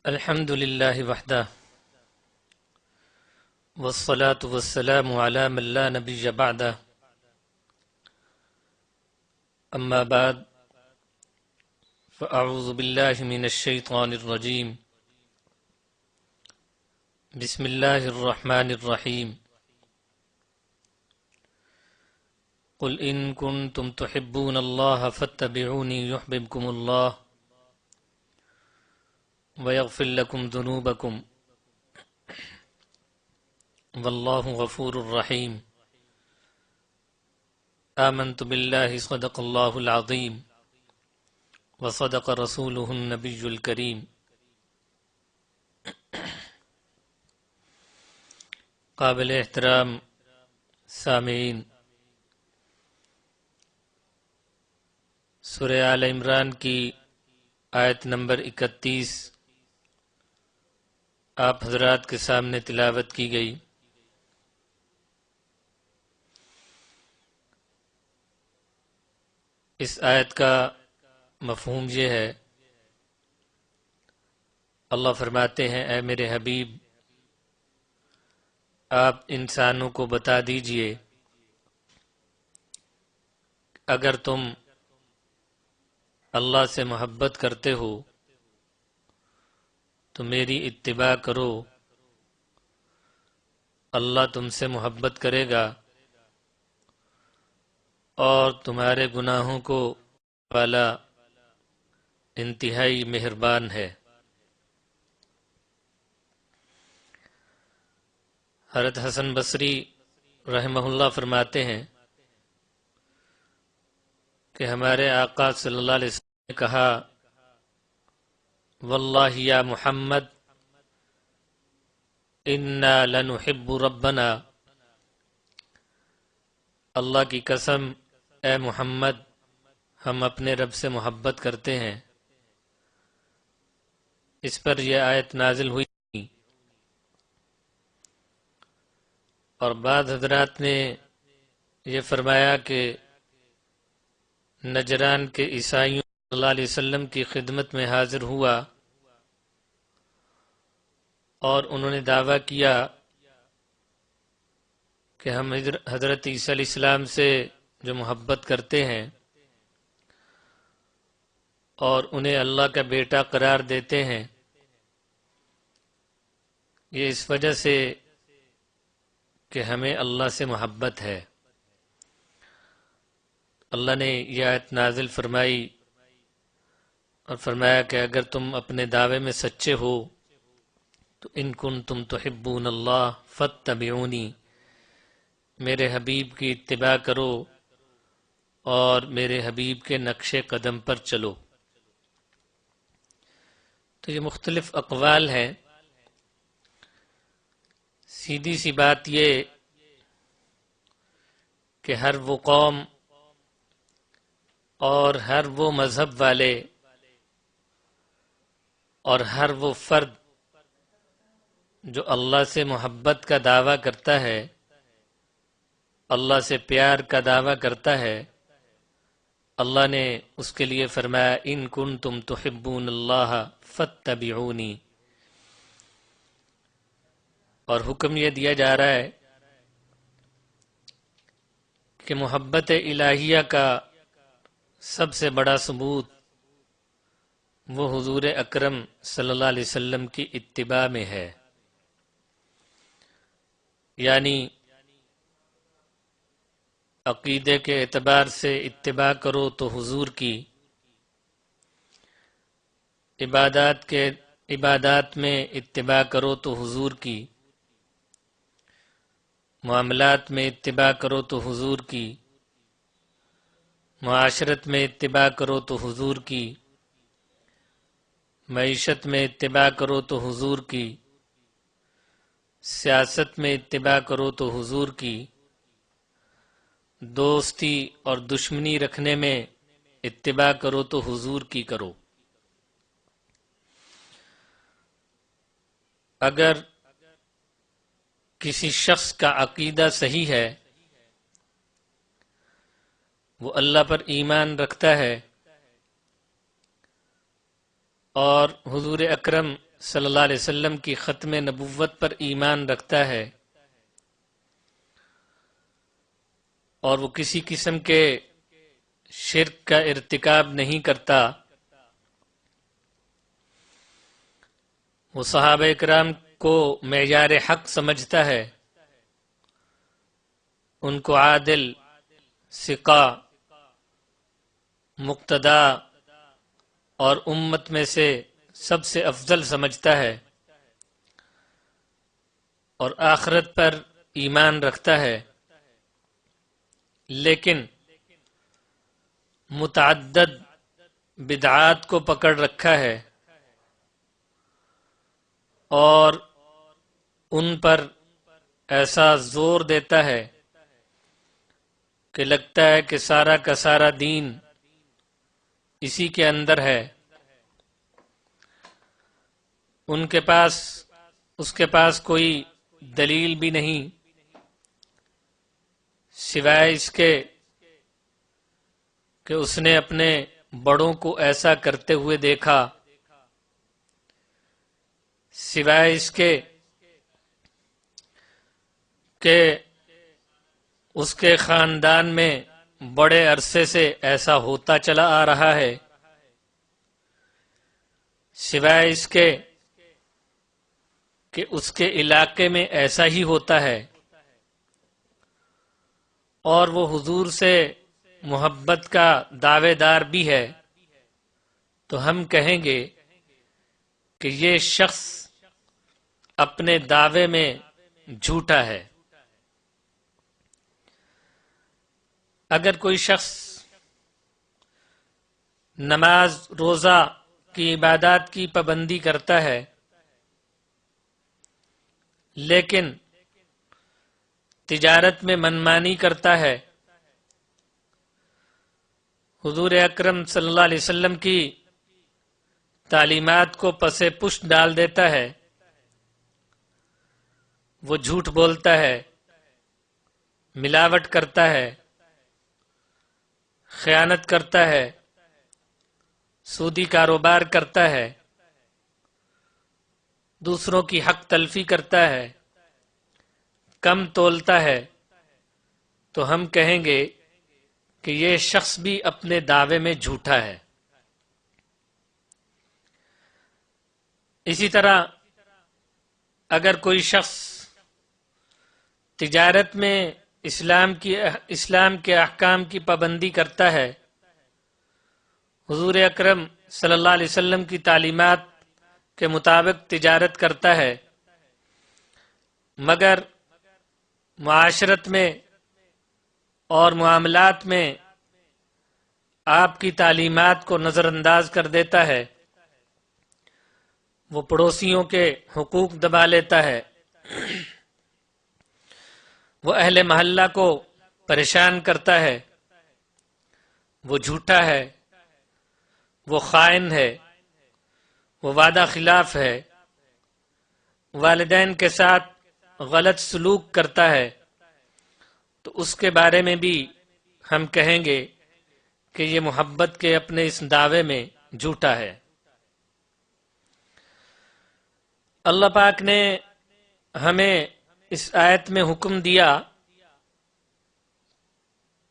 الحمد للہ وحدہ والصلاة والسلام على من لا نبی بعدہ اما بعد فاعوذ باللہ من الشیطان الرجیم بسم اللہ الرحمن الرحیم قل ان کنتم تحبون اللہ فاتبعونی یحببکم اللہ ویغفر لکم ذنوبکم واللہ غفور الرحیم آمنت باللہ صدق اللہ العظیم وصدق رسولہ النبی الکریم۔ قابل احترام سامعین، سورہ آل عمران کی آیت نمبر 31 آپ حضرات کے سامنے تلاوت کی گئی۔ اس آیت کا مفہوم یہ ہے، اللہ فرماتے ہیں اے میرے حبیب، آپ انسانوں کو بتا دیجئے اگر تم اللہ سے محبت کرتے ہو تو میری اتباع کرو، اللہ تم سے محبت کرے گا اور تمہارے گناہوں کو والا انتہائی مہربان ہے۔ حضرت حسن بصری رحمہ اللہ فرماتے ہیں کہ ہمارے آقا صلی اللہ علیہ وسلم نے کہا واللہ یا محمد انا لنحب ربنا، اللہ کی قسم اے محمد ہم اپنے رب سے محبت کرتے ہیں۔ اس پر یہ آیت نازل ہوئی اور بعض حضرات نے یہ فرمایا کہ نجران کے عیسائیوں صلی اللہ علیہ وسلم کی خدمت میں حاضر ہوا اور انہوں نے دعویٰ کیا کہ ہم حضرت عیسیٰ علیہ السلام سے جو محبت کرتے ہیں اور انہیں اللہ کا بیٹا قرار دیتے ہیں، یہ اس وجہ سے کہ ہمیں اللہ سے محبت ہے۔ اللہ نے یہ آیت نازل فرمائی اور فرمایا کہ اگر تم اپنے دعوے میں سچے ہو تو ان کنتم تحبون اللہ فاتبعونی، میرے حبیب کی اتباع کرو اور میرے حبیب کے نقش قدم پر چلو۔ تو یہ مختلف اقوال ہیں۔ سیدھی سی بات یہ کہ ہر وہ قوم اور ہر وہ مذہب والے اور ہر وہ فرد جو اللہ سے محبت کا دعویٰ کرتا ہے، اللہ سے پیار کا دعویٰ کرتا ہے، اللہ نے اس کے لیے فرمایا ان کنتم تحبون اللہ فاتبعونی، اور حکم یہ دیا جا رہا ہے کہ محبت الہیہ کا سب سے بڑا ثبوت وہ حضور اکرم صلی اللہ علیہ وسلم کی اتباع میں ہے، یعنی عقیدے کے اعتبار سے اتباع کرو تو حضور کی، عبادات میں اتباع کرو تو حضور کی، معاملات میں اتباع کرو تو حضور کی، معاشرت میں اتباع کرو تو حضور کی، معیشت میں اتباع کرو تو حضور کی، سیاست میں اتباع کرو تو حضور کی، دوستی اور دشمنی رکھنے میں اتباع کرو تو حضور کی کرو۔ اگر کسی شخص کا عقیدہ صحیح ہے، وہ اللہ پر ایمان رکھتا ہے اور حضور اکرم صلی اللہ علیہ وسلم کی ختم نبوت پر ایمان رکھتا ہے اور وہ کسی قسم کے شرک کا ارتکاب نہیں کرتا، وہ صحابہ کرام کو معیار حق سمجھتا ہے، ان کو عادل، ثقہ، مقتدا اور امت میں سے سب سے افضل سمجھتا ہے، اور آخرت پر ایمان رکھتا ہے، لیکن متعدد بدعات کو پکڑ رکھا ہے اور ان پر ایسا زور دیتا ہے کہ لگتا ہے کہ سارا کا سارا دین اسی کے اندر ہے۔ اس کے پاس کوئی دلیل بھی نہیں سوائے اس کے کہ اس نے اپنے بڑوں کو ایسا کرتے ہوئے دیکھا، سوائے اس کے کہ اس کے خاندان میں بڑے عرصے سے ایسا ہوتا چلا آ رہا ہے، سوائے اس کے کہ اس کے علاقے میں ایسا ہی ہوتا ہے، اور وہ حضور سے محبت کا دعوے دار بھی ہے، تو ہم کہیں گے کہ یہ شخص اپنے دعوے میں جھوٹا ہے۔ اگر کوئی شخص نماز روزہ کی عبادات کی پابندی کرتا ہے لیکن تجارت میں منمانی کرتا ہے، حضور اکرم صلی اللہ علیہ وسلم کی تعلیمات کو پس پشت ڈال دیتا ہے، وہ جھوٹ بولتا ہے، ملاوٹ کرتا ہے، خیانت کرتا ہے، سودی کاروبار کرتا ہے، دوسروں کی حق تلفی کرتا ہے، کم تولتا ہے، تو ہم کہیں گے کہ یہ شخص بھی اپنے دعوے میں جھوٹا ہے۔ اسی طرح اگر کوئی شخص تجارت میں اسلام کے احکام کی پابندی کرتا ہے، حضور اکرم صلی اللہ علیہ وسلم کی تعلیمات کے مطابق تجارت کرتا ہے، مگر معاشرت میں اور معاملات میں آپ کی تعلیمات کو نظر انداز کر دیتا ہے، وہ پڑوسیوں کے حقوق دبا لیتا ہے، وہ اہل محلہ کو پریشان کرتا ہے، وہ جھوٹا ہے، وہ خائن ہے، وہ وعدہ خلاف ہے، والدین کے ساتھ غلط سلوک کرتا ہے، تو اس کے بارے میں بھی ہم کہیں گے کہ یہ محبت کے اپنے اس دعوے میں جھوٹا ہے۔ اللہ پاک نے ہمیں اس آیت میں حکم دیا،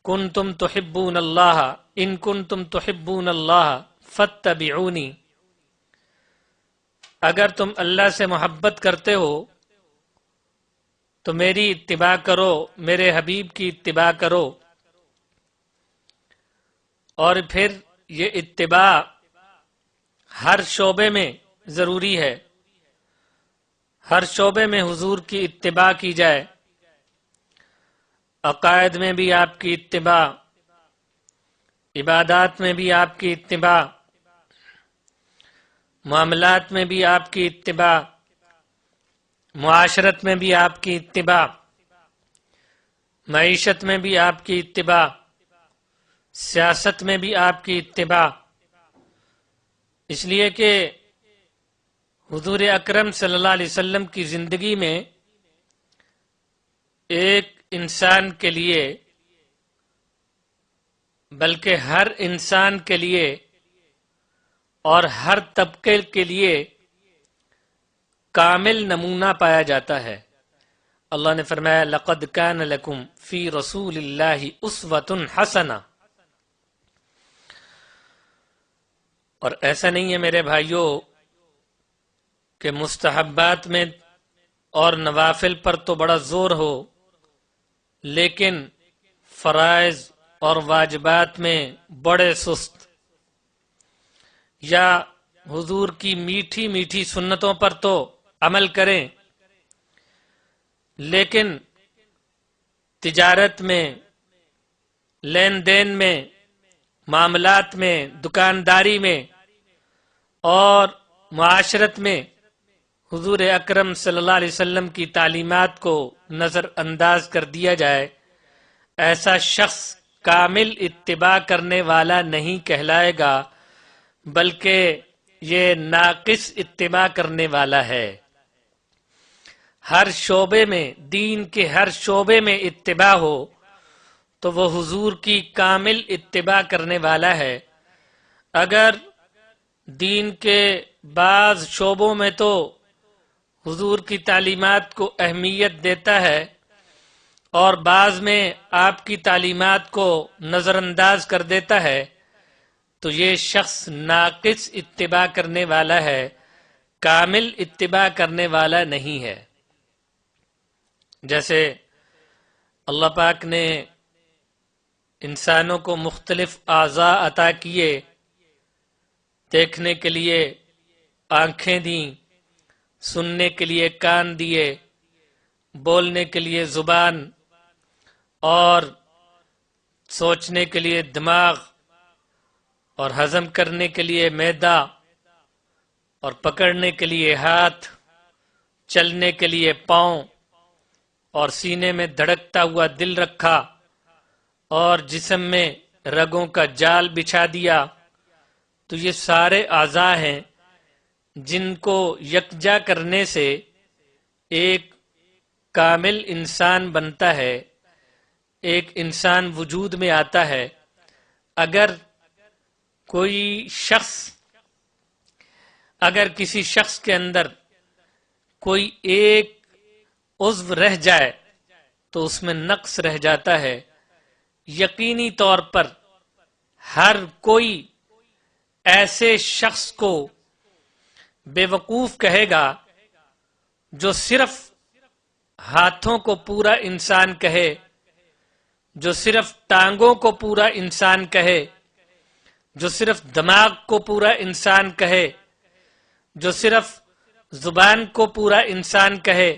کنتم تحبون اللہ ان کنتم تحبون اللہ فاتبعونی، اگر تم اللہ سے محبت کرتے ہو تو میری اتباع کرو، میرے حبیب کی اتباع کرو۔ اور پھر یہ اتباع ہر شعبے میں ضروری ہے، ہر شعبے میں حضور کی اتباع کی جائے، عقائد میں بھی آپ کی اتباع، عبادات میں بھی آپ کی اتباع، معاملات میں بھی آپ کی اتباع، معاشرت میں بھی آپ کی اتباع، معیشت میں بھی آپ کی اتباع، سیاست میں بھی آپ کی اتباع، اس لیے کہ حضور اکرم صلی اللہ علیہ وسلم کی زندگی میں ایک انسان کے لیے بلکہ ہر انسان کے لیے اور ہر طبقے کے لیے کامل نمونہ پایا جاتا ہے۔ اللہ نے فرمایا لقد کان لکم فی رسول اللہ اسوۃ حسنہ، اور ایسا نہیں ہے میرے بھائیوں کہ مستحبات میں اور نوافل پر تو بڑا زور ہو، لیکن فرائض اور واجبات میں بڑے سست، یا حضور کی میٹھی میٹھی سنتوں پر تو عمل کریں لیکن تجارت میں، لین دین میں، معاملات میں، دکانداری میں اور معاشرت میں حضور اکرم صلی اللہ علیہ وسلم کی تعلیمات کو نظر انداز کر دیا جائے، ایسا شخص کامل اتباع کرنے والا نہیں کہلائے گا، بلکہ یہ ناقص اتباع کرنے والا ہے۔ ہر شعبے میں، دین کے ہر شعبے میں اتباع ہو تو وہ حضور کی کامل اتباع کرنے والا ہے۔ اگر دین کے بعض شعبوں میں تو حضور کی تعلیمات کو اہمیت دیتا ہے اور بعض میں آپ کی تعلیمات کو نظر انداز کر دیتا ہے، تو یہ شخص ناقص اتباع کرنے والا ہے، کامل اتباع کرنے والا نہیں ہے۔ جیسے اللہ پاک نے انسانوں کو مختلف اعضاء عطا کیے، دیکھنے کے لیے آنکھیں دیں، سننے کے لیے کان دیے، بولنے کے لیے زبان، اور سوچنے کے لیے دماغ، اور ہضم کرنے کے لیے معدہ، اور پکڑنے کے لیے ہاتھ، چلنے کے لیے پاؤں، اور سینے میں دھڑکتا ہوا دل رکھا، اور جسم میں رگوں کا جال بچھا دیا۔ تو یہ سارے اعضاء ہیں جن کو یکجا کرنے سے ایک کامل انسان بنتا ہے، ایک انسان وجود میں آتا ہے۔ اگر کسی شخص کے اندر کوئی ایک عضو رہ جائے تو اس میں نقص رہ جاتا ہے۔ یقینی طور پر ہر کوئی ایسے شخص کو بے وقوف کہے گا جو صرف ہاتھوں کو پورا انسان کہے، جو صرف ٹانگوں کو پورا انسان کہے، جو صرف دماغ کو پورا انسان کہے، جو صرف زبان کو پورا انسان کہے،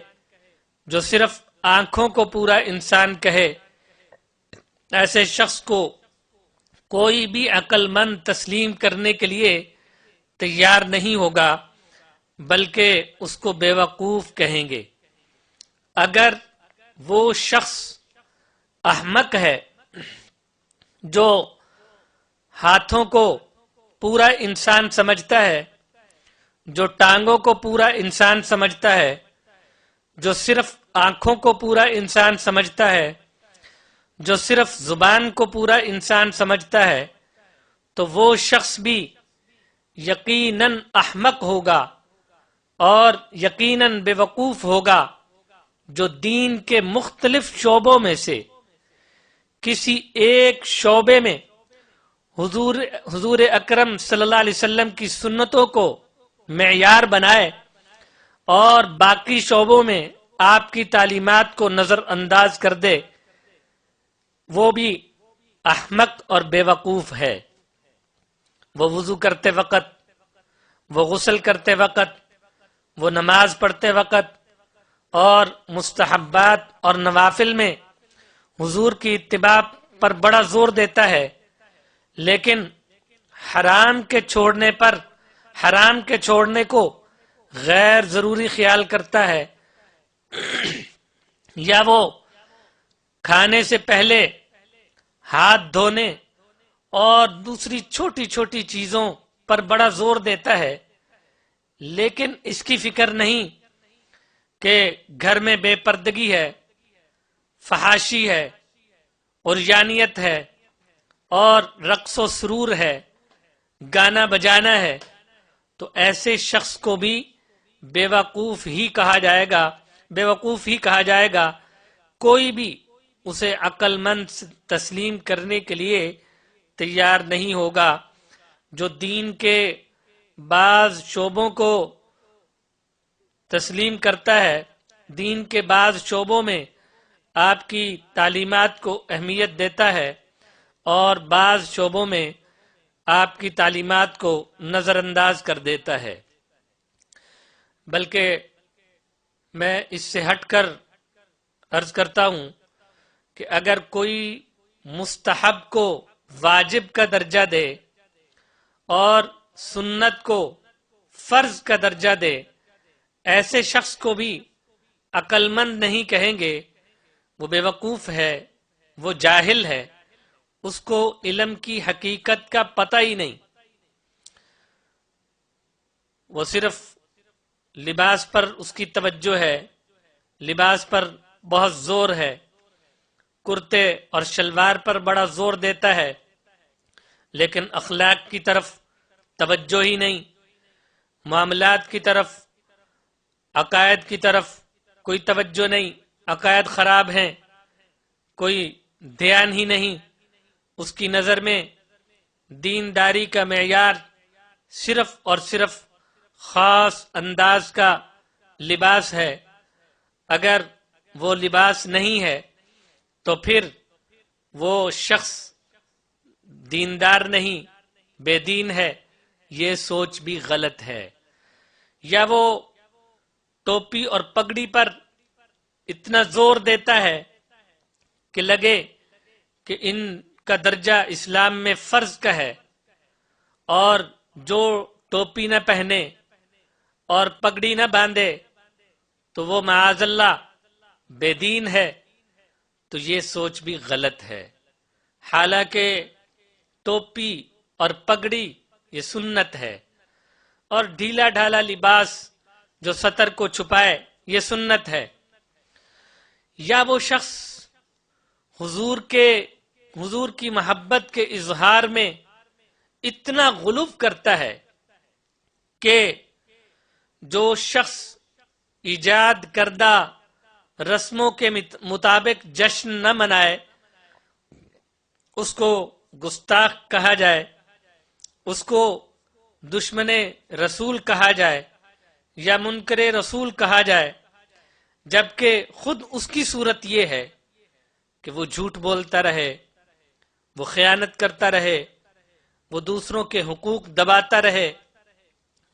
جو صرف آنکھوں کو پورا انسان کہے۔ ایسے شخص کو کوئی بھی عقل مند تسلیم کرنے کے لیے تیار نہیں ہوگا، بلکہ اس کو بے وقوف کہیں گے۔ اگر وہ شخص احمق ہے جو ہاتھوں کو پورا انسان سمجھتا ہے، جو ٹانگوں کو پورا انسان سمجھتا ہے، جو صرف آنکھوں کو پورا انسان سمجھتا ہے، جو صرف زبان کو پورا انسان سمجھتا ہے، تو وہ شخص بھی یقیناً احمق ہوگا اور یقیناً بے وقوف ہوگا، جو دین کے مختلف شعبوں میں سے کسی ایک شعبے میں حضور اکرم صلی اللہ علیہ وسلم کی سنتوں کو معیار بنائے اور باقی شعبوں میں آپ کی تعلیمات کو نظر انداز کر دے، وہ بھی احمق اور بے وقوف ہے۔ وہ وضو کرتے وقت، وہ غسل کرتے وقت، وہ نماز پڑھتے وقت اور مستحبات اور نوافل میں حضور کی اتباع پر بڑا زور دیتا ہے، لیکن حرام کے چھوڑنے کو غیر ضروری خیال کرتا ہے، یا وہ کھانے سے پہلے ہاتھ دھونے اور دوسری چھوٹی چھوٹی چیزوں پر بڑا زور دیتا ہے، لیکن اس کی فکر نہیں کہ گھر میں بے پردگی ہے، فحاشی ہے، عریانیت ہے، اور رقص و سرور ہے، گانا بجانا ہے۔ تو ایسے شخص کو بھی بیوقوف ہی کہا جائے گا، کوئی بھی اسے عقل مند تسلیم کرنے کے لیے تیار نہیں ہوگا۔ جو دین کے بعض شعبوں کو تسلیم کرتا ہے، دین کے بعض شعبوں میں آپ کی تعلیمات کو اہمیت دیتا ہے اور بعض شعبوں میں آپ کی تعلیمات کو نظر انداز کر دیتا ہے، بلکہ میں اس سے ہٹ کر عرض کرتا ہوں کہ اگر کوئی مستحب کو واجب کا درجہ دے اور سنت کو فرض کا درجہ دے، ایسے شخص کو بھی عقل مند نہیں کہیں گے، وہ بیوقوف ہے، وہ جاہل ہے، اس کو علم کی حقیقت کا پتہ ہی نہیں، وہ صرف لباس پر اس کی توجہ ہے، لباس پر بہت زور ہے، کرتے اور شلوار پر بڑا زور دیتا ہے، لیکن اخلاق کی طرف توجہ ہی نہیں، معاملات کی طرف، عقائد کی طرف کوئی توجہ نہیں، عقائد خراب ہیں، کوئی دھیان ہی نہیں، اس کی نظر میں دینداری کا معیار صرف اور صرف خاص انداز کا لباس ہے۔ اگر وہ لباس نہیں ہے تو پھر وہ شخص دیندار نہیں، بے دین ہے، یہ سوچ بھی غلط ہے۔ یا وہ ٹوپی اور پگڑی پر اتنا زور دیتا ہے کہ لگے کہ ان کا درجہ اسلام میں فرض کا ہے، اور جو ٹوپی نہ پہنے اور پگڑی نہ باندھے تو وہ معاذ اللہ بے دین ہے، تو یہ سوچ بھی غلط ہے۔ حالانکہ ٹوپی اور پگڑی یہ سنت ہے، اور ڈھیلا ڈھالا لباس جو سطر کو چھپائے یہ سنت ہے۔ یا وہ شخص حضور کی محبت کے اظہار میں اتنا غلو کرتا ہے کہ جو شخص ایجاد کردہ رسموں کے مطابق جشن نہ منائے اس کو گستاخ کہا جائے، اس کو دشمن رسول کہا جائے یا منکر رسول کہا جائے، جبکہ خود اس کی صورت یہ ہے کہ وہ جھوٹ بولتا رہے، وہ خیانت کرتا رہے، وہ دوسروں کے حقوق دباتا رہے،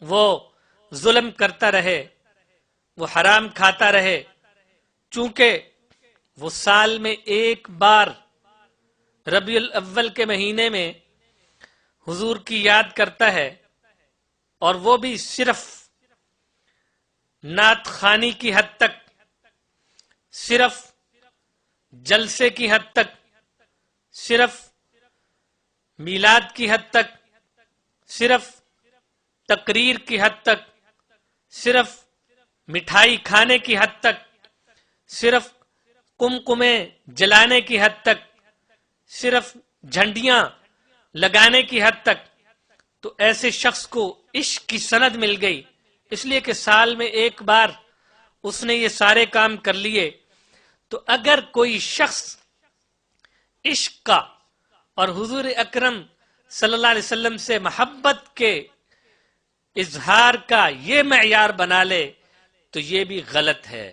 وہ ظلم کرتا رہے، وہ حرام کھاتا رہے، چونکہ وہ سال میں ایک بار ربیع الاول کے مہینے میں حضور کی یاد کرتا ہے، اور وہ بھی صرف نعت خوانی کی حد تک، صرف جلسے کی حد تک، صرف میلاد کی حد تک، صرف تقریر کی حد تک، صرف مٹھائی کھانے کی حد تک، صرف قمقمے جلانے کی حد تک، صرف جھنڈیاں لگانے کی حد تک، تو ایسے شخص کو عشق کی سند مل گئی، اس لیے کہ سال میں ایک بار اس نے یہ سارے کام کر لیے۔ تو اگر کوئی شخص عشق کا اور حضور اکرم صلی اللہ علیہ وسلم سے محبت کے اظہار کا یہ معیار بنا لے تو یہ بھی غلط ہے۔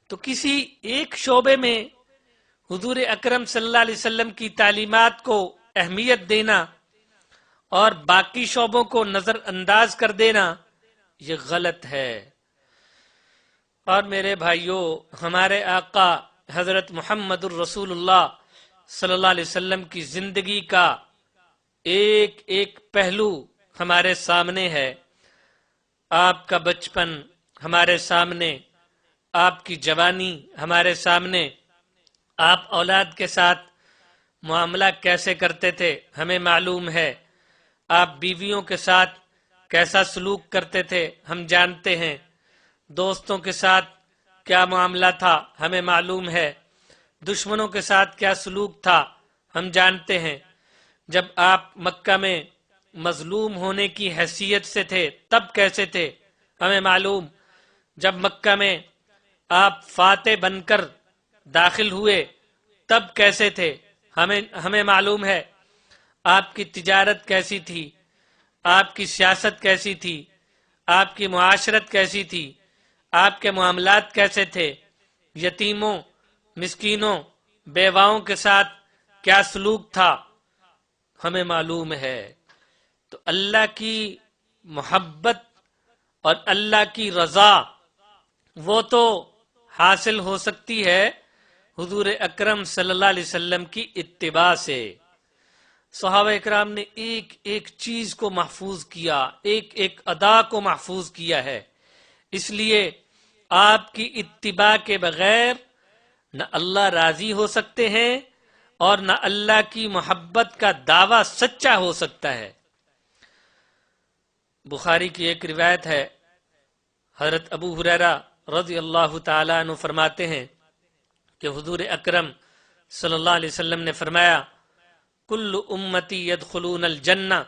تو کسی ایک شعبے میں حضور اکرم صلی اللہ علیہ وسلم کی تعلیمات کو اہمیت دینا اور باقی شعبوں کو نظر انداز کر دینا یہ غلط ہے۔ اور میرے بھائیوں، ہمارے آقا حضرت محمد الرسول اللہ صلی اللہ علیہ وسلم کی زندگی کا ایک ایک پہلو ہمارے سامنے ہے۔ آپ کا بچپن ہمارے سامنے، آپ کی جوانی ہمارے سامنے، آپ اولاد کے ساتھ معاملہ کیسے کرتے تھے ہمیں معلوم ہے، آپ بیویوں کے ساتھ کیسا سلوک کرتے تھے ہم جانتے ہیں، دوستوں کے ساتھ کیا معاملہ تھا ہمیں معلوم ہے، دشمنوں کے ساتھ کیا سلوک تھا ہم جانتے ہیں۔ جب آپ مکہ میں مظلوم ہونے کی حیثیت سے تھے تب کیسے تھے ہمیں معلوم جب مکہ میں آپ فاتح بن کر داخل ہوئے تب کیسے تھے، ہمیں معلوم ہے آپ کی تجارت کیسی تھی، آپ کی سیاست کیسی تھی، آپ کی معاشرت کیسی تھی، آپ کے معاملات کیسے تھے، یتیموں، مسکینوں، بیواؤں کے ساتھ کیا سلوک تھا، ہمیں معلوم ہے۔ تو اللہ کی محبت اور اللہ کی رضا وہ تو حاصل ہو سکتی ہے حضور اکرم صلی اللہ علیہ وسلم کی اتباع سے۔ صحابہ اکرام نے ایک ایک چیز کو محفوظ کیا، ایک ایک ادا کو محفوظ کیا ہے، اس لیے آپ کی اتباع کے بغیر نہ اللہ راضی ہو سکتے ہیں اور نہ اللہ کی محبت کا دعویٰ سچا ہو سکتا ہے۔ بخاری کی ایک روایت ہے، حضرت ابو ہریرہ رضی اللہ تعالیٰ عنہ فرماتے ہیں کہ حضور اکرم صلی اللہ علیہ وسلم نے فرمایا، کل امتی یدخلون الجنہ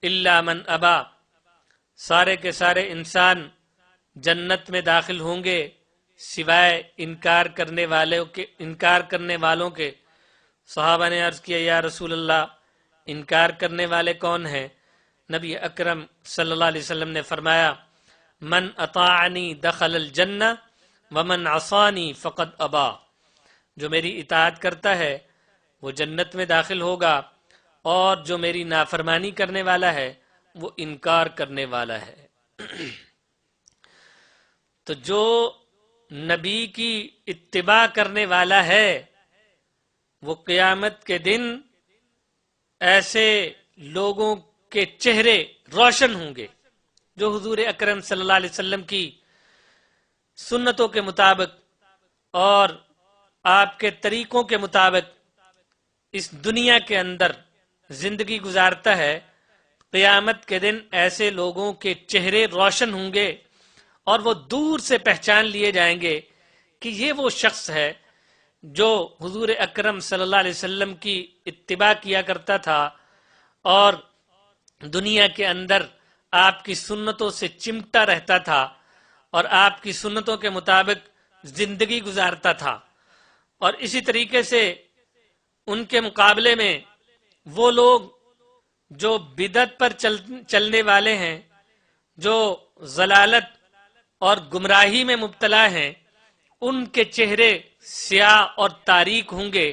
الا من ابا، سارے کے سارے انسان جنت میں داخل ہوں گے سوائے انکار کرنے والوں کے۔ صحابہ نے عرض کیا، یا رسول اللہ انکار کرنے والے کون ہیں؟ نبی اکرم صلی اللہ علیہ وسلم نے فرمایا، من اطاعنی دخل الجنہ ومن عصانی فقد ابا، جو میری اطاعت کرتا ہے وہ جنت میں داخل ہوگا، اور جو میری نافرمانی کرنے والا ہے وہ انکار کرنے والا ہے۔ تو جو نبی کی اتباع کرنے والا ہے وہ قیامت کے دن ایسے لوگوں کے چہرے روشن ہوں گے جو حضور اکرم صلی اللہ علیہ وسلم کی سنتوں کے مطابق اور آپ کے طریقوں کے مطابق اس دنیا کے اندر زندگی گزارتا ہے۔ قیامت کے دن ایسے لوگوں کے چہرے روشن ہوں گے اور وہ دور سے پہچان لیے جائیں گے کہ یہ وہ شخص ہے جو حضور اکرم صلی اللہ علیہ وسلم کی اتباع کیا کرتا تھا اور دنیا کے اندر آپ کی سنتوں سے چمٹا رہتا تھا اور آپ کی سنتوں کے مطابق زندگی گزارتا تھا۔ اور اسی طریقے سے ان کے مقابلے میں وہ لوگ جو بدعت پر چلنے والے ہیں، جو ضلالت اور گمراہی میں مبتلا ہیں، ان کے چہرے سیاہ اور تاریک ہوں گے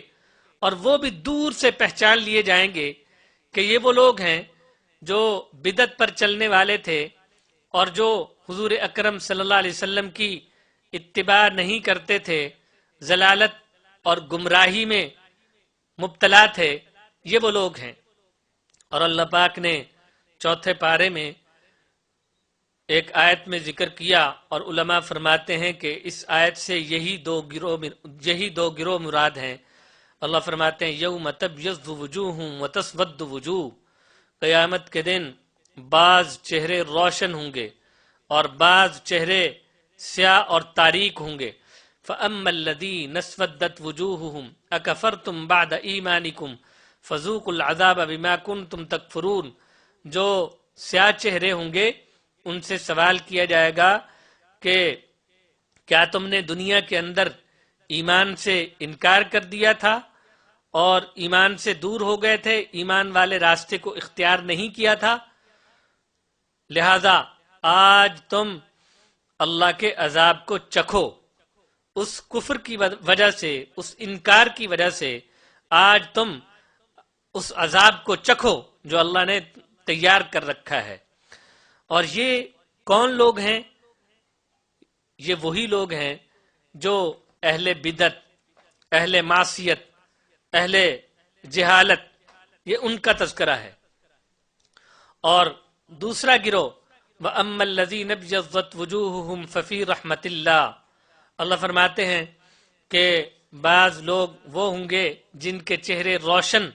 اور وہ بھی دور سے پہچان لیے جائیں گے کہ یہ وہ لوگ ہیں جو بدعت پر چلنے والے تھے اور جو حضور اکرم صلی اللہ علیہ وسلم کی اتباع نہیں کرتے تھے، ضلالت اور گمراہی میں مبتلا تھے، یہ وہ لوگ ہیں۔ اور اللہ پاک نے چوتھے پارے میں ایک آیت میں ذکر کیا اور علماء فرماتے ہیں کہ اس آیت سے یہی دو گروہ مراد ہیں۔ اللہ فرماتے ہیں، یوم تبیض وجوہ وتسود وجوہ، قیامت کے دن بعض چہرے روشن ہوں گے اور بعض چہرے سیاہ اور تاریک ہوں گے۔ فَأَمَّا الَّذِينَ اسْوَدَّتْ وُجُوهُهُمْ أَكَفَرْتُمْ بَعْدَ إِيمَانِكُمْ فَذُوقُوا الْعَذَابَ بِمَا كُنْتُمْ تَكْفُرُونَ، جو سیاہ چہرے ہوں گے ان سے سوال کیا جائے گا کہ کیا تم نے دنیا کے اندر ایمان سے انکار کر دیا تھا اور ایمان سے دور ہو گئے تھے، ایمان والے راستے کو اختیار نہیں کیا تھا، لہذا آج تم اللہ کے عذاب کو چکھو۔ اس کفر کی وجہ سے، اس انکار کی وجہ سے آج تم اس عذاب کو چکھو جو اللہ نے تیار کر رکھا ہے۔ اور یہ کون لوگ ہیں؟ یہ وہی لوگ ہیں جو اہل بدعت، اہل معصیت، اہل جہالت، یہ ان کا تذکرہ ہے۔ اور دوسرا گروہ وَأَمَّا الَّذِينَ ابْيَضَّتْ وُجُوهُهُمْ فَفِي رَحْمَةِ اللَّهِ، اللہ فرماتے ہیں کہ بعض لوگ وہ ہوں گے جن کے چہرے روشن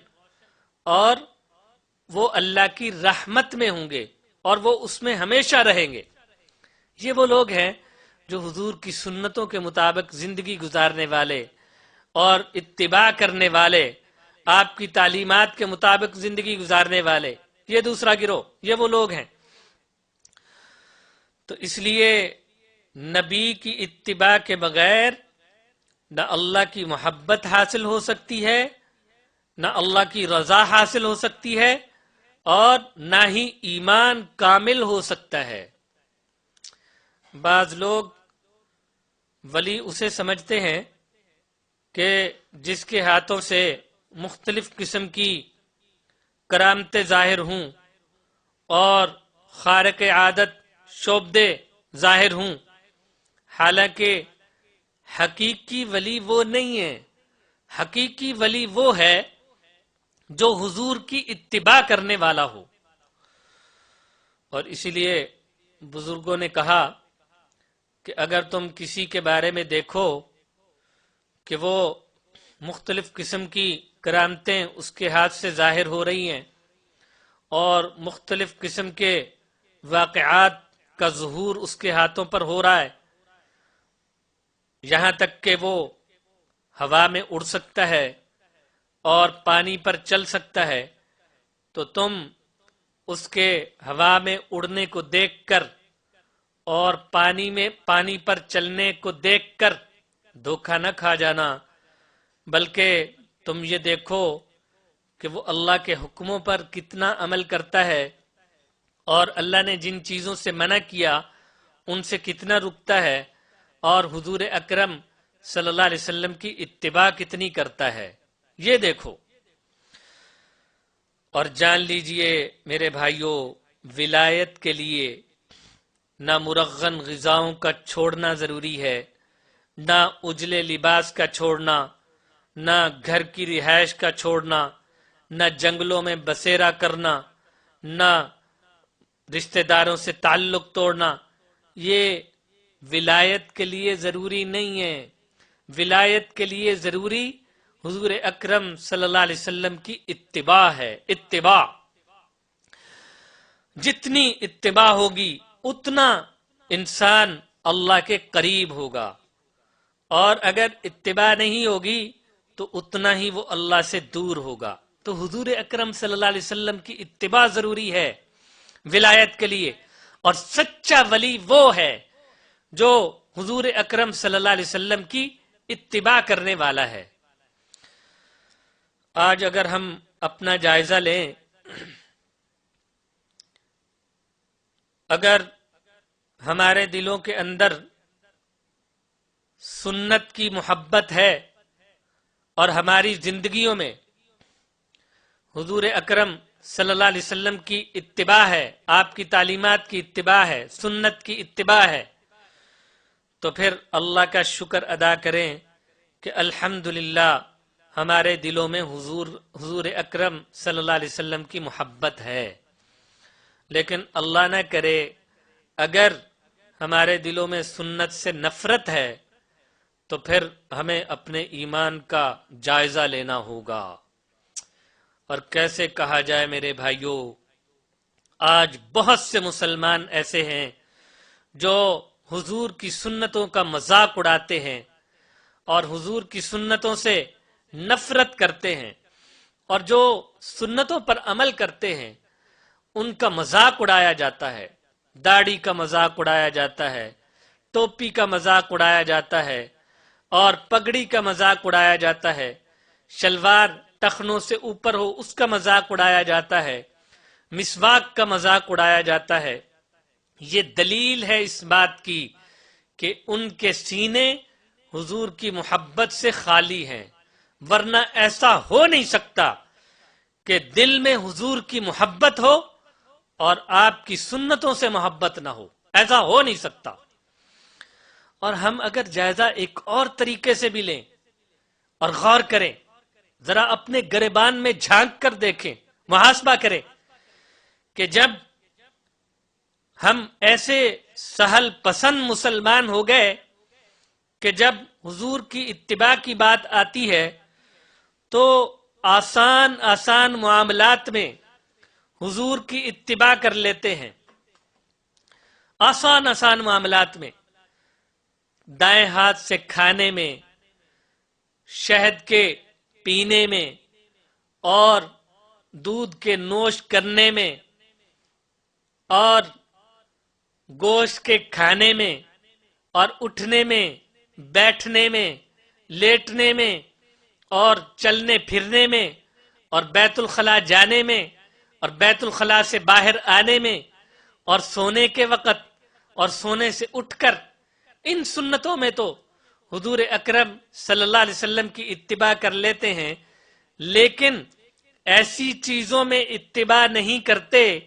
اور وہ اللہ کی رحمت میں ہوں گے اور وہ اس میں ہمیشہ رہیں گے۔ یہ وہ لوگ ہیں جو حضور کی سنتوں کے مطابق زندگی گزارنے والے اور اتباع کرنے والے، آپ کی تعلیمات کے مطابق زندگی گزارنے والے، یہ دوسرا گروہ، یہ وہ لوگ ہیں۔ تو اس لیے نبی کی اتباع کے بغیر نہ اللہ کی محبت حاصل ہو سکتی ہے، نہ اللہ کی رضا حاصل ہو سکتی ہے، اور نہ ہی ایمان کامل ہو سکتا ہے۔ بعض لوگ ولی اسے سمجھتے ہیں کہ جس کے ہاتھوں سے مختلف قسم کی کرامتیں ظاہر ہوں اور خارق عادت شعبدے ظاہر ہوں، حالانکہ حقیقی ولی وہ نہیں ہے۔ حقیقی ولی وہ ہے جو حضور کی اتباع کرنے والا ہو۔ اور اسی لیے بزرگوں نے کہا کہ اگر تم کسی کے بارے میں دیکھو کہ وہ مختلف قسم کی کرامتیں اس کے ہاتھ سے ظاہر ہو رہی ہیں اور مختلف قسم کے واقعات کا ظہور اس کے ہاتھوں پر ہو رہا ہے، یہاں تک کہ وہ ہوا میں اڑ سکتا ہے اور پانی پر چل سکتا ہے، تو تم اس کے ہوا میں اڑنے کو دیکھ کر اور پانی پر چلنے کو دیکھ کر دھوکہ نہ کھا جانا، بلکہ تم یہ دیکھو کہ وہ اللہ کے حکموں پر کتنا عمل کرتا ہے اور اللہ نے جن چیزوں سے منع کیا ان سے کتنا رکتا ہے، اور حضور اکرم صلی اللہ علیہ وسلم کی اتباع کتنی کرتا ہے، یہ دیکھو۔ اور جان لیجئے میرے بھائیوں، ولایت کے لیے نہ مرغن غذاؤں کا چھوڑنا ضروری ہے، نہ اجلے لباس کا چھوڑنا، نہ گھر کی رہائش کا چھوڑنا، نہ جنگلوں میں بسیرا کرنا، نہ رشتہ داروں سے تعلق توڑنا، یہ ولایت کے لیے ضروری نہیں ہے۔ ولایت کے لیے ضروری حضور اکرم صلی اللہ علیہ وسلم کی اتباع ہے۔ اتباع، جتنی اتباع ہوگی اتنا انسان اللہ کے قریب ہوگا، اور اگر اتباع نہیں ہوگی تو اتنا ہی وہ اللہ سے دور ہوگا۔ تو حضور اکرم صلی اللہ علیہ وسلم کی اتباع ضروری ہے ولایت کے لیے، اور سچا ولی وہ ہے جو حضور اکرم صلی اللہ علیہ وسلم کی اتباع کرنے والا ہے۔ آج اگر ہم اپنا جائزہ لیں، اگر ہمارے دلوں کے اندر سنت کی محبت ہے اور ہماری زندگیوں میں حضور اکرم صلی اللہ علیہ وسلم کی اتباع ہے، آپ کی تعلیمات کی اتباع ہے، سنت کی اتباع ہے، تو پھر اللہ کا شکر ادا کریں کہ الحمدللہ ہمارے دلوں میں حضور اکرم صلی اللہ علیہ وسلم کی محبت ہے۔ لیکن اللہ نہ کرے اگر ہمارے دلوں میں سنت سے نفرت ہے تو پھر ہمیں اپنے ایمان کا جائزہ لینا ہوگا۔ اور کیسے کہا جائے میرے بھائیوں، آج بہت سے مسلمان ایسے ہیں جو حضور کی سنتوں کا مذاق اڑاتے ہیں اور حضور کی سنتوں سے نفرت کرتے ہیں، اور جو سنتوں پر عمل کرتے ہیں ان کا مذاق اڑایا جاتا ہے۔ داڑھی کا مذاق اڑایا جاتا ہے، ٹوپی کا مذاق اڑایا جاتا ہے، اور پگڑی کا مذاق اڑایا جاتا ہے، شلوار ٹخنوں سے اوپر ہو اس کا مذاق اڑایا جاتا ہے، مسواک کا مذاق اڑایا جاتا ہے۔ یہ دلیل ہے اس بات کی کہ ان کے سینے حضور کی محبت سے خالی ہیں، ورنہ ایسا ہو نہیں سکتا کہ دل میں حضور کی محبت ہو اور آپ کی سنتوں سے محبت نہ ہو، ایسا ہو نہیں سکتا۔ اور ہم اگر جائزہ ایک اور طریقے سے بھی لیں اور غور کریں، ذرا اپنے گریبان میں جھانک کر دیکھیں، محاسبہ کریں کہ جب ہم ایسے سہل پسند مسلمان ہو گئے کہ جب حضور کی اتباع کی بات آتی ہے تو آسان معاملات میں حضور کی اتباع کر لیتے ہیں، آسان معاملات میں، دائیں ہاتھ سے کھانے میں، شہد کے پینے میں، اور دودھ کے نوش کرنے میں، اور گوشت کے کھانے میں اور اٹھنے میں، بیٹھنے میں، لیٹنے میں اور چلنے پھرنے میں اور بیت الخلاء جانے میں اور بیت الخلاء سے باہر آنے میں اور سونے کے وقت اور سونے سے اٹھ کر، ان سنتوں میں تو حضور اکرم صلی اللہ علیہ وسلم کی اتباع کر لیتے ہیں، لیکن ایسی چیزوں میں اتباع نہیں کرتے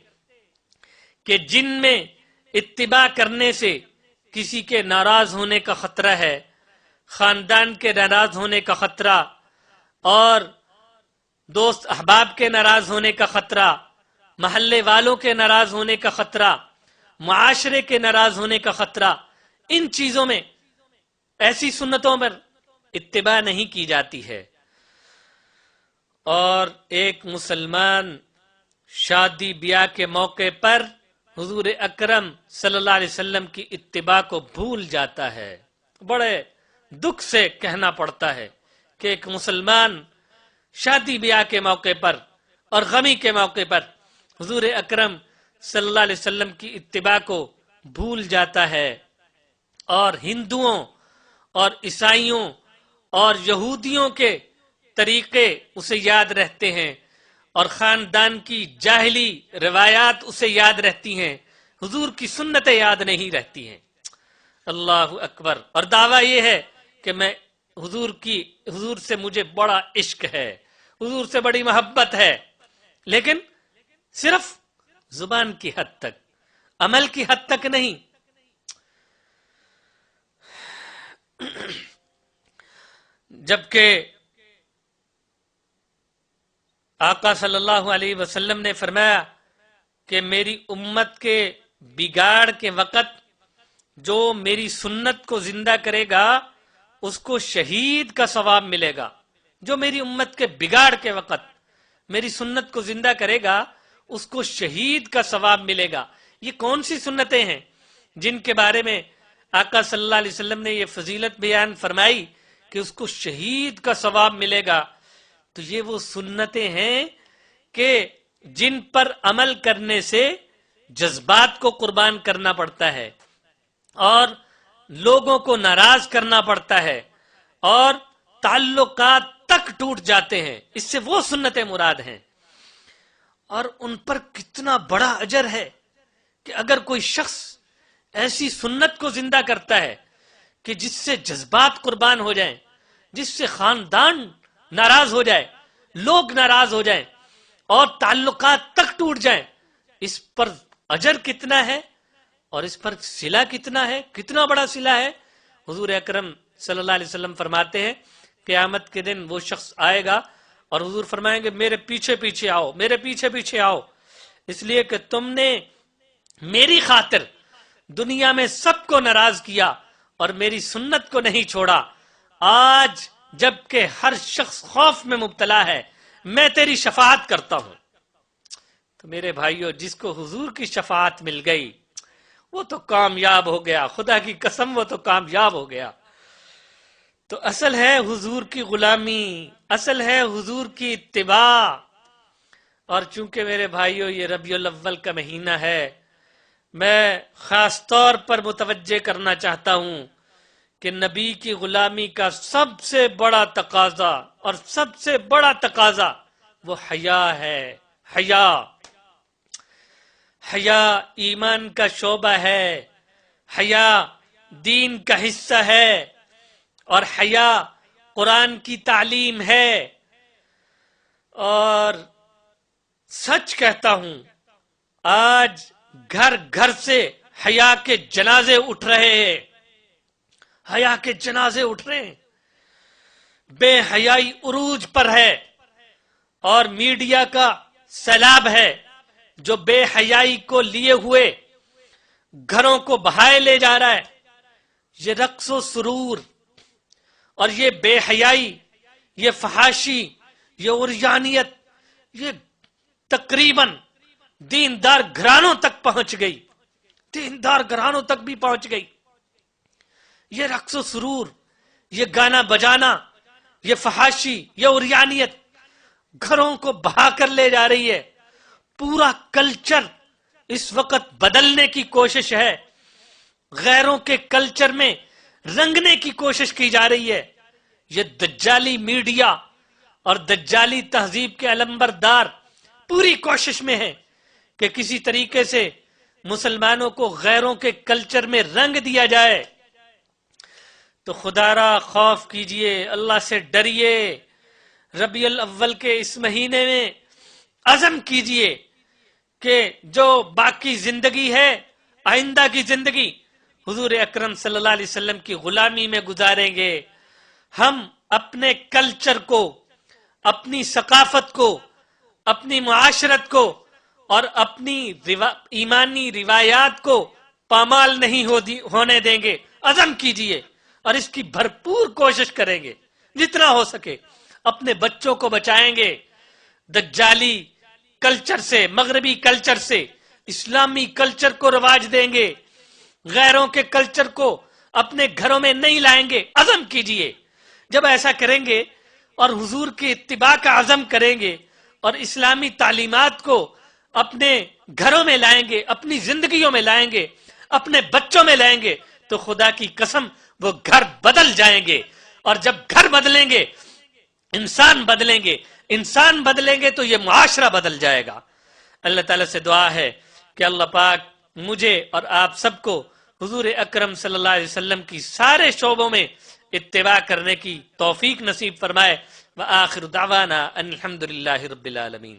کہ جن میں اتباع کرنے سے کسی کے ناراض ہونے کا خطرہ ہے، خاندان کے ناراض ہونے کا خطرہ اور دوست احباب کے ناراض ہونے کا خطرہ، محلے والوں کے ناراض ہونے کا خطرہ، معاشرے کے ناراض ہونے کا خطرہ، ان چیزوں میں، ایسی سنتوں پر اتباع نہیں کی جاتی ہے۔ اور ایک مسلمان شادی بیاہ کے موقع پر حضور اکرم صلی اللہ علیہ وسلم کی اتباع کو بھول جاتا ہے۔ بڑے دکھ سے کہنا پڑتا ہے کہ ایک مسلمان شادی بیاہ کے موقع پر اور غمی کے موقع پر حضور اکرم صلی اللہ علیہ وسلم کی اتباع کو بھول جاتا ہے، اور ہندوؤں اور عیسائیوں اور یہودیوں کے طریقے اسے یاد رہتے ہیں اور خاندان کی جاہلی روایات اسے یاد رہتی ہیں، حضور کی سنتیں یاد نہیں رہتی ہیں۔ اللہ اکبر۔ اور دعویٰ یہ ہے کہ میں حضور سے مجھے بڑا عشق ہے، حضور سے بڑی محبت ہے، لیکن صرف زبان کی حد تک، عمل کی حد تک نہیں۔ جبکہ آقا صلی اللہ علیہ وسلم نے فرمایا کہ میری امت کے بگاڑ کے وقت جو میری سنت کو زندہ کرے گا اس کو شہید کا ثواب ملے گا۔ جو میری امت کے بگاڑ کے وقت میری سنت کو زندہ کرے گا اس کو شہید کا ثواب ملے گا۔ یہ کون سی سنتیں ہیں جن کے بارے میں آقا صلی اللہ علیہ وسلم نے یہ فضیلت بیان فرمائی کہ اس کو شہید کا ثواب ملے گا؟ تو یہ وہ سنتیں ہیں کہ جن پر عمل کرنے سے جذبات کو قربان کرنا پڑتا ہے اور لوگوں کو ناراض کرنا پڑتا ہے اور تعلقات تک ٹوٹ جاتے ہیں، اس سے وہ سنتیں مراد ہیں۔ اور ان پر کتنا بڑا اجر ہے کہ اگر کوئی شخص ایسی سنت کو زندہ کرتا ہے کہ جس سے جذبات قربان ہو جائیں، جس سے خاندان ناراض ہو جائے، لوگ ناراض ہو جائیں اور تعلقات تک ٹوٹ جائیں، اس پر اجر کتنا ہے اور اس پر صلہ کتنا ہے، کتنا بڑا صلہ ہے۔ حضور اکرم صلی اللہ علیہ وسلم فرماتے ہیں قیامت کے دن وہ شخص آئے گا اور حضور فرمائیں گے میرے پیچھے پیچھے آؤ، میرے پیچھے پیچھے آؤ، اس لیے کہ تم نے میری خاطر دنیا میں سب کو ناراض کیا اور میری سنت کو نہیں چھوڑا۔ آج جبکہ ہر شخص خوف میں مبتلا ہے میں تیری شفاعت کرتا ہوں۔ تو میرے بھائیو، جس کو حضور کی شفاعت مل گئی وہ تو کامیاب ہو گیا، خدا کی قسم وہ تو کامیاب ہو گیا۔ تو اصل ہے حضور کی غلامی، اصل ہے حضور کی اتباع۔ اور چونکہ میرے بھائیو یہ ربیع الاول کا مہینہ ہے، میں خاص طور پر متوجہ کرنا چاہتا ہوں کہ نبی کی غلامی کا سب سے بڑا تقاضا اور سب سے بڑا تقاضا وہ حیا ہے۔ حیا، حیا ایمان کا شعبہ ہے، حیا دین کا حصہ ہے، اور حیا قرآن کی تعلیم ہے۔ اور سچ کہتا ہوں آج گھر گھر سے حیا کے جنازے اٹھ رہے ہیں، حیا کے جنازے اٹھ رہے ہیں، بے حیائی عروج پر ہے اور میڈیا کا سیلاب ہے جو بے حیائی کو لیے ہوئے گھروں کو بہائے لے جا رہا ہے۔ یہ رقص و سرور اور یہ بے حیائی، یہ فحاشی، یہ عریانیت، یہ تقریباً دیندار گھرانوں تک پہنچ گئی، دیندار گھرانوں تک بھی پہنچ گئی۔ یہ رقص و سرور، یہ گانا بجانا، یہ فحاشی، یہ عریانیت گھروں کو بہا کر لے جا رہی ہے۔ پورا کلچر اس وقت بدلنے کی کوشش ہے غیروں کے کلچر میں رنگنے کی کوشش کی جا رہی ہے. یہ دجالی میڈیا اور دجالی تہذیب کے علمبردار پوری کوشش میں ہیں کہ کسی طریقے سے مسلمانوں کو غیروں کے کلچر میں رنگ دیا جائے. تو خدا را خوف کیجئے، اللہ سے ڈریے. ربیع الاول کے اس مہینے میں عزم کیجئے کہ جو باقی زندگی ہے، آئندہ کی زندگی حضور اکرم صلی اللہ علیہ وسلم کی غلامی میں گزاریں گے. ہم اپنے کلچر کو، اپنی ثقافت کو، اپنی معاشرت کو اور اپنی ایمانی روایات کو پامال نہیں ہونے دیں گے. عزم کیجئے اور اس کی بھرپور کوشش کریں گے. جتنا ہو سکے اپنے بچوں کو بچائیں گے دجالی کلچر سے، مغربی کلچر سے. اسلامی کلچر کو رواج دیں گے، غیروں کے کلچر کو اپنے گھروں میں نہیں لائیں گے. عزم کیجئے. جب ایسا کریں گے اور حضور کی اتباع کا عزم کریں گے اور اسلامی تعلیمات کو اپنے گھروں میں لائیں گے، اپنی زندگیوں میں لائیں گے، اپنے بچوں میں لائیں گے، تو خدا کی قسم وہ گھر بدل جائیں گے. اور جب گھر بدلیں گے، انسان بدلیں گے، انسان بدلیں گے تو یہ معاشرہ بدل جائے گا. اللہ تعالیٰ سے دعا ہے کہ اللہ پاک مجھے اور آپ سب کو حضور اکرم صلی اللہ علیہ وسلم کی سارے شعبوں میں اتباع کرنے کی توفیق نصیب فرمائے. وآخر دعوانا ان الحمد للہ رب العالمین.